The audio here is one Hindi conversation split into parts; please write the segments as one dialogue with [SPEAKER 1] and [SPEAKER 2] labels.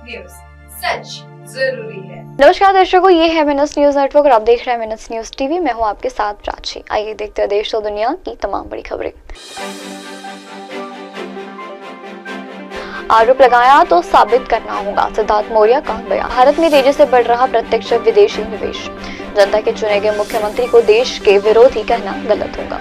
[SPEAKER 1] न्यूज, सच जरूरी है।
[SPEAKER 2] नमस्कार दर्शकों, ये है MNS न्यूज नेटवर्क और आप देख रहे हैं MNS न्यूज टीवी। मैं हूं आपके साथ प्राची। आइए देखते हैं देश और दुनिया की तमाम बड़ी खबरें। आरोप लगाया तो साबित करना होगा, सिद्धार्थ मौर्य का बयान। भारत में तेजी से बढ़ रहा प्रत्यक्ष विदेशी निवेश, जनता के चुने गए मुख्यमंत्री को देश के विरोधी कहना गलत होगा।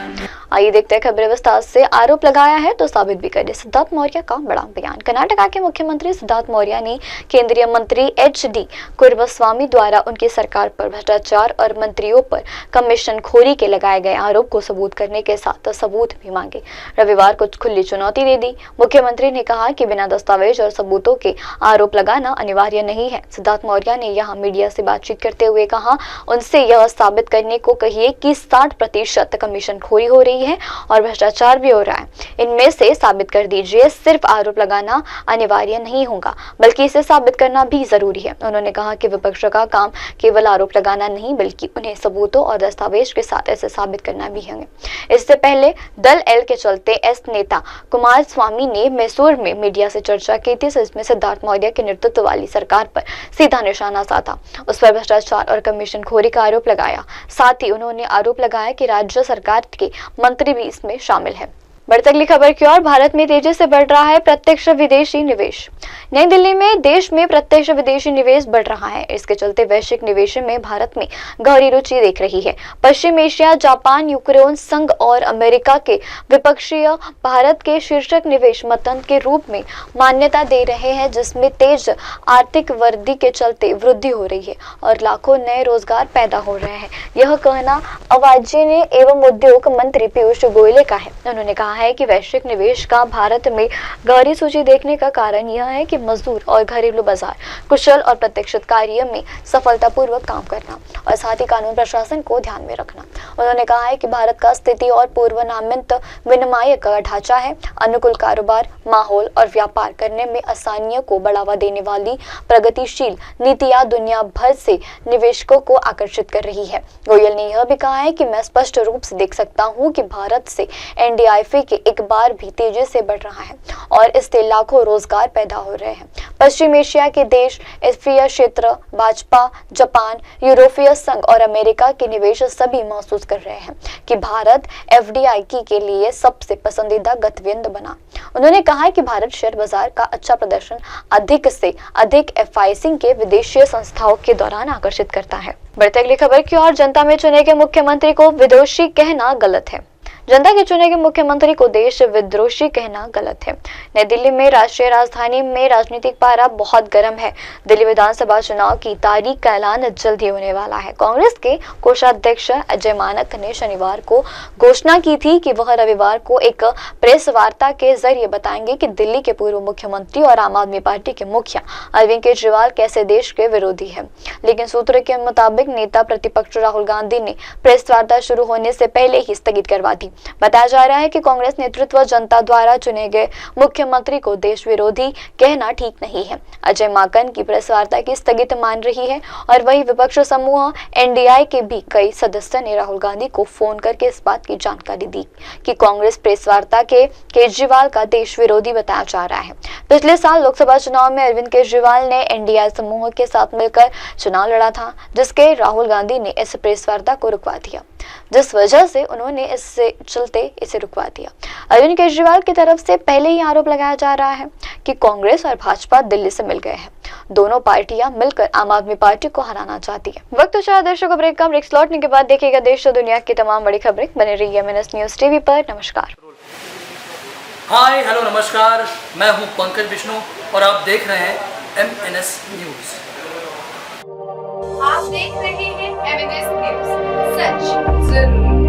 [SPEAKER 2] आइए देखते हैं खबरें विस्तार से। आरोप लगाया है तो साबित भी करें, सिद्धार्थ मौर्य का बड़ा बयान। कर्नाटका के मुख्यमंत्री सिद्धार्थ मौर्य ने केंद्रीय मंत्री HD कुमारस्वामी द्वारा उनकी सरकार पर भ्रष्टाचार और मंत्रियों पर कमीशन खोरी के लगाए गए आरोप को सबूत करने के साथ सबूत भी मांगे। रविवार को खुली चुनौती दे दी। मुख्यमंत्री ने कहा कि बिना दस्तावेज और सबूतों के आरोप लगाना अनिवार्य नहीं है। सिद्धार्थ मौर्य ने यहाँ मीडिया से बातचीत करते हुए कहा, उनसे यह साबित करने को कहिए कि 60% कमीशन खोरी हो रही है और भ्रष्टाचार भी हो रहा है। इनमें से साबित कर दीजिए। सिर्फ आरोप लगाना अनिवार्य नहीं होगा, बल्कि इसे साबित करना भी जरूरी है। उन्होंने कहा कि विपक्ष का काम केवल आरोप लगाना नहीं, बल्कि उन्हें सबूतों और दस्तावेज के साथ इसे साबित करना भी है। इससे पहले दल एल के चलते एस नेता कुमारस्वामी ने मैसूर में मीडिया से चर्चा की थी, जिसमें सिद्धार्थ मौर्य के नेतृत्व वाली सरकार पर सीधा निशाना साधा, उस पर भ्रष्टाचार और कमीशन खोरी का आरोप लगाया। साथ ही उन्होंने आरोप लगाया कि राज्य सरकार के मंत्री भी इसमें शामिल है। बढ़ती अगली खबर की ओर। भारत में तेजी से बढ़ रहा है प्रत्यक्ष विदेशी निवेश। नई दिल्ली में देश में प्रत्यक्ष विदेशी निवेश बढ़ रहा है। इसके चलते वैश्विक निवेश में भारत में गहरी रुचि देख रही है। पश्चिम एशिया, जापान, यूक्रेन संघ और अमेरिका के विपक्षीय भारत के शीर्षक निवेश मतन के रूप में मान्यता दे रहे हैं, जिसमें तेज आर्थिक वृद्धि के चलते वृद्धि हो रही है और लाखों नए रोजगार पैदा हो रहे हैं। यह कहना वाणिज्य एवं उद्योग मंत्री पीयूष गोयल का है। उन्होंने कहा है कि वैश्विक निवेश का भारत में गहरी सूची देखने का कारण यह है कि मजदूर और घरेलू बाजार, कुशल और प्रत्यक्षित कार्य में सफलतापूर्वक काम करना और साथ ही कानून प्रशासन को ध्यान में रखना। उन्होंने कहा है कि भारत का स्थिति और पूर्व नामित विनिमय का ढांचा है, अनुकूल कारोबार माहौल और व्यापार करने में आसानियों को बढ़ावा देने वाली प्रगतिशील नीतियां दुनिया भर से निवेशकों को आकर्षित कर रही है। गोयल ने यह भी कहा है कि मैं स्पष्ट रूप से देख सकता हूं कि भारत से NDIFI के एक बार भी तेजी से बढ़ रहा है और इससे लाखों रोजगार पैदा हो रहे हैं। पश्चिम एशिया के देश, एशिया क्षेत्र, भाजपा, जापान, यूरोपीय संघ और अमेरिका के निवेश सभी महसूस कर रहे हैं कि भारत FDI के लिए सबसे पसंदीदा गंतव्य बना। उन्होंने कहा कि भारत शेयर बाजार का अच्छा प्रदर्शन अधिक से अधिक FIC के विदेशी संस्थाओं के दौरान आकर्षित करता है। बढ़ते अगली खबर की ओर। जनता में चुने गए मुख्यमंत्री को विदेशी कहना गलत है। जनता के चुने गए मुख्यमंत्री को देश विद्रोही कहना गलत है। नई दिल्ली में राष्ट्रीय राजधानी में राजनीतिक पारा बहुत गर्म है। दिल्ली विधानसभा चुनाव की तारीख का ऐलान जल्द ही होने वाला है। कांग्रेस के कोषाध्यक्ष अजय माकन ने शनिवार को घोषणा की थी कि वह रविवार को एक प्रेस वार्ता के जरिए बताएंगे कि दिल्ली के पूर्व मुख्यमंत्री और आम आदमी पार्टी के मुखिया अरविंद केजरीवाल कैसे देश के विरोधी है। लेकिन सूत्रों के मुताबिक नेता प्रतिपक्ष राहुल गांधी ने प्रेस वार्ता शुरू होने से पहले ही स्थगित करवा दी। बताया जा रहा है कि कांग्रेस नेतृत्व जनता द्वारा चुने गए मुख्यमंत्री को देश विरोधी कहना ठीक नहीं है। अजय माकन की प्रेस वार्ता की स्थगित मान रही है और वही विपक्ष समूह NDI के भी कई सदस्यों ने राहुल गांधी को फोन करके इस बात की जानकारी दी कि कांग्रेस प्रेस वार्ता के केजरीवाल का देश विरोधी बताया जा रहा है। पिछले साल लोकसभा चुनाव में अरविंद केजरीवाल ने NDI समूह के साथ मिलकर चुनाव लड़ा था, जिसके राहुल गांधी ने इस प्रेस वार्ता को रुकवा दिया, जिस वजह से उन्होंने इसे रुकवा दिया। अरविंद केजरीवाल की तरफ से पहले ही आरोप लगाया जा रहा है कि कांग्रेस और भाजपा दिल्ली से मिल गए हैं। दोनों पार्टियां मिलकर आम आदमी पार्टी को हराना चाहती है। वक्त हो चला दर्शकों ब्रेक का। ब्रेक लौटने के बाद देखिएगा देश और दुनिया की तमाम बड़ी खबरें। बने रहिए MNS न्यूज टीवी पर। नमस्कार।
[SPEAKER 3] हाय हेलो नमस्कार, मैं हूं पंकज विष्णु और आप देख रहे हैं MNS न्यूज।
[SPEAKER 1] आप देख रहे हैं MNS न्यूज, सच जरूरी।